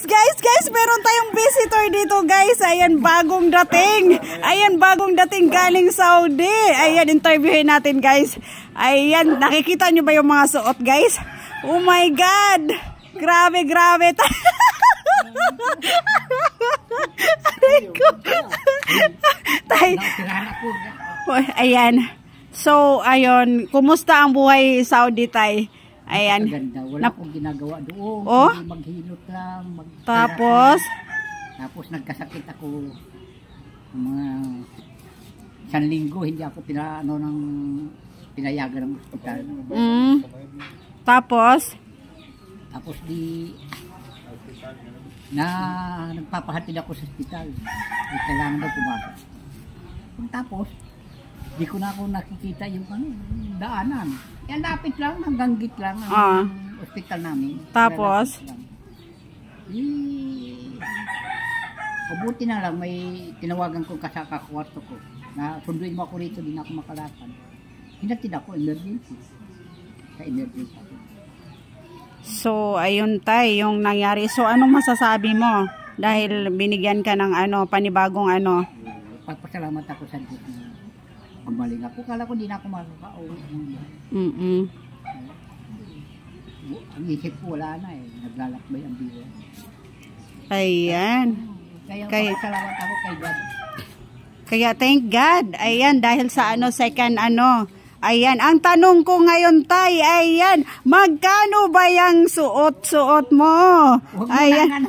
Guys, meron tayong visitor dito, guys. Ayan, bagong dating. Ayan, bagong dating galing Saudi. Ayan, interviewin natin, guys. Ayan, nakikita nyo ba yung mga suot, guys? Oh my God! Grabe. Ayan. So, ayun, kumusta ang buhay Saudi, tay? Ayan. Wala akong ginagawa doon. Oh? Maghilot lang. Tapos nagkasakit ako. Mga 1 linggo, hindi ako pinayagan ng ospital. Tapos nagpapahatid ako sa ospital. Kailangan daw pumasok. Tapos, di ko na ako nakikita yung daanan. Yan, lapit lang, hanggang gate lang ang ospital namin. Tapos? Mabuti na lang, may tinawagan ko kasaka kwarto ko. Na sunduin mo ako rito, di na ako makalakad. Hinatid ako, emergency. Sa emergency. So, ayun tay, yung nangyari. So, anong masasabi mo? Dahil binigyan ka ng panibagong Pagpasalamat ako sa Diyos na gumaling ako. Kala ko di na ako makakauwi. Ang isip ko wala na eh. Naglalakbay ang biwa. Ayan. Kaya salamat ako kay God. Kaya thank God. Ayan, dahil sa second Ayan, ang tanong ko ngayon, tay, ayan, magkano ba yung suot mo? Ayan.